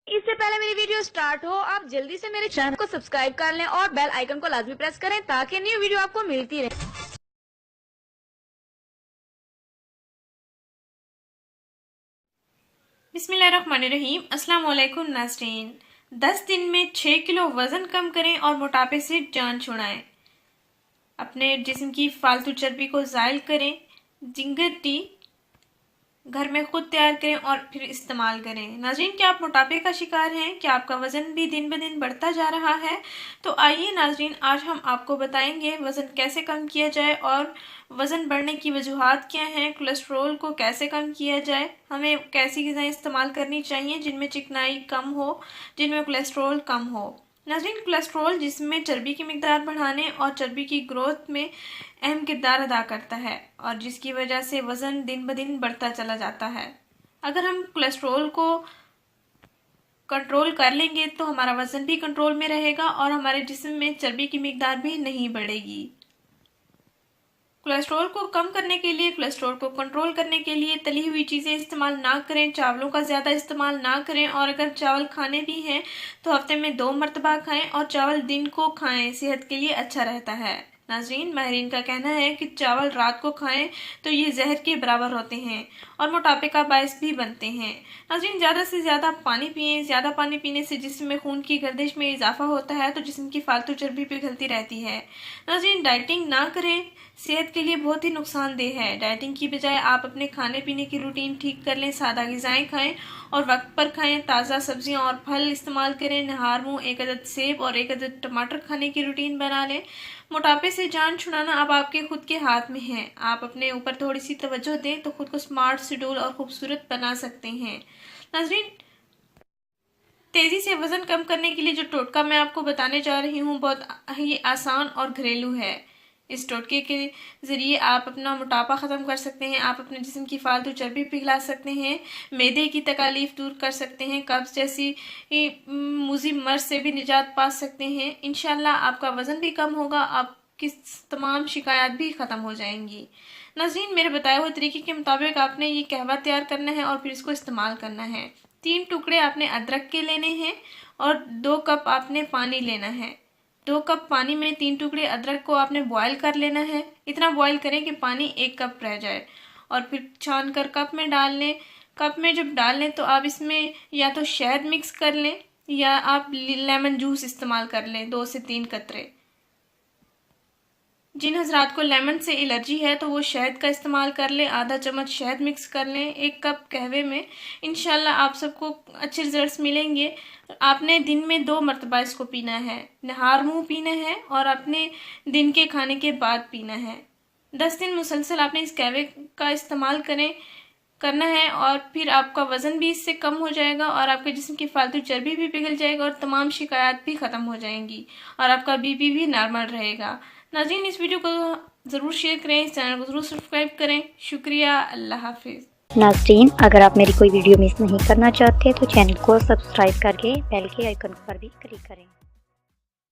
इससे पहले मेरी वीडियो स्टार्ट हो आप जल्दी से मेरे चैनल को सब्सक्राइब कर लें और बेल आइकन को लाजमी प्रेस करें ताकि न्यू वीडियो आपको मिलती रहे। बिस्मिल्लाहिर्रहमानिर्रहीम। अस्सलाम वालेकुम नाज़रीन। 10 दिन में 6 किलो वज़न कम करें और मोटापे से जान छुड़ाएं। अपने जिस्म की फालतू चर्बी को ज़ाइल करें। जिंगर टी घर में खुद तैयार करें और फिर इस्तेमाल करें। नाज़रीन, क्या आप मोटापे का शिकार हैं? क्या आपका वज़न भी दिन ब दिन बढ़ता जा रहा है? तो आइए नाज़रीन, आज हम आपको बताएंगे वज़न कैसे कम किया जाए और वज़न बढ़ने की वजूहात क्या हैं, कोलेस्ट्रॉल को कैसे कम किया जाए, हमें कैसी ग़िज़ाएं इस्तेमाल करनी चाहिए जिनमें चिकनाई कम हो, जिनमें कोलेस्ट्रॉल कम हो। नाज़रीन, कोलेस्ट्रॉल जिस्म में चर्बी की मिकदार बढ़ाने और चर्बी की ग्रोथ में अहम किरदार अदा करता है और जिसकी वजह से वज़न दिन ब दिन बढ़ता चला जाता है। अगर हम कोलेस्ट्रॉल को कंट्रोल कर लेंगे तो हमारा वज़न भी कंट्रोल में रहेगा और हमारे जिस्म में चर्बी की मिकदार भी नहीं बढ़ेगी। कोलेस्ट्रॉल को कम करने के लिए, कोलेस्ट्रॉल को कंट्रोल करने के लिए तली हुई चीज़ें इस्तेमाल ना करें, चावलों का ज़्यादा इस्तेमाल ना करें और अगर चावल खाने भी हैं तो हफ्ते में 2 मरतबा खाएं और चावल दिन को खाएं, सेहत के लिए अच्छा रहता है। नाज़रीन, माहिरीन का कहना है कि चावल रात को खाएं तो ये जहर के बराबर होते हैं और मोटापे का बायस भी बनते हैं। नाज़रीन, ज़्यादा से ज़्यादा पानी पिएं। ज़्यादा पानी पीने से जिस्म में खून की गर्दिश में इजाफा होता है तो जिस्म की फालतू चर्बी पिघलती रहती है। नाज़रीन, डाइटिंग ना करें, सेहत के लिए बहुत ही नुकसानदेह है। डाइटिंग की बजाय आप अपने खाने पीने की रूटीन ठीक कर लें, सादा ग़िज़ाएं खाएं और वक्त पर खाएं, ताज़ा सब्जियां और फल इस्तेमाल करें, नहार मुँह 1 अदद सेब और 1 अदद टमाटर खाने की रूटीन बना लें। मोटापे से जान छुड़ाना अब आपके खुद के हाथ में है। आप अपने ऊपर थोड़ी सी तवज्जो दें तो खुद को स्मार्ट, शेड्यूल और खूबसूरत बना सकते हैं। नाज़रीन, तेज़ी से वज़न कम करने के लिए जो टोटका मैं आपको बताने जा रही हूँ बहुत ही आसान और घरेलू है। इस टोटके के ज़रिए आप अपना मोटापा ख़त्म कर सकते हैं, आप अपने जिस्म की फालतू चर्बी पिघला सकते हैं, मैदे की तकलीफ़ दूर कर सकते हैं, कब्ज़ जैसी मुज़ी मर्ज़ से भी निजात पा सकते हैं। इंशाल्लाह आपका वज़न भी कम होगा, आपकी तमाम शिकायत भी ख़त्म हो जाएंगी। नाज़रीन, मेरे बताए हुए तरीके के मुताबिक आपने ये कहवा तैयार करना है और फिर इसको इस्तेमाल करना है। 3 टुकड़े आपने अदरक के लेने हैं और 2 कप आपने पानी लेना है। 2 कप पानी में 3 टुकड़े अदरक को आपने बॉयल कर लेना है। इतना बॉयल करें कि पानी 1 कप रह जाए और फिर छान कर कप में डाल लें। कप में जब डाल लें तो आप इसमें या तो शहद मिक्स कर लें या आप लेमन जूस इस्तेमाल कर लें, 2 से 3 कतरे। जिन हजरात को लेमन से एलर्जी है तो वो शहद का इस्तेमाल कर लें, आधा चम्मच शहद मिक्स कर लें 1 कप कहवे में। इंशाल्लाह आप सबको अच्छे रिजल्ट्स मिलेंगे। आपने दिन में 2 मरतबा इसको पीना है, नहार मुँह पीना है और अपने दिन के खाने के बाद पीना है। 10 दिन मुसलसल आपने इस कहवे का इस्तेमाल करना है और फिर आपका वज़न भी इससे कम हो जाएगा और आपके जिस्म की फालतू चर्बी भी पिघल जाएगा और तमाम शिकायत भी ख़त्म हो जाएंगी और आपका बीपी भी नॉर्मल रहेगा। नाज़रीन, इस वीडियो को ज़रूर शेयर करें, इस चैनल को ज़रूर सब्सक्राइब करें। शुक्रिया, अल्लाह हाफिज़। नाज़रीन, अगर आप मेरी कोई वीडियो मिस नहीं करना चाहते तो चैनल को सब्सक्राइब करके बेल के आइकन पर भी क्लिक करें।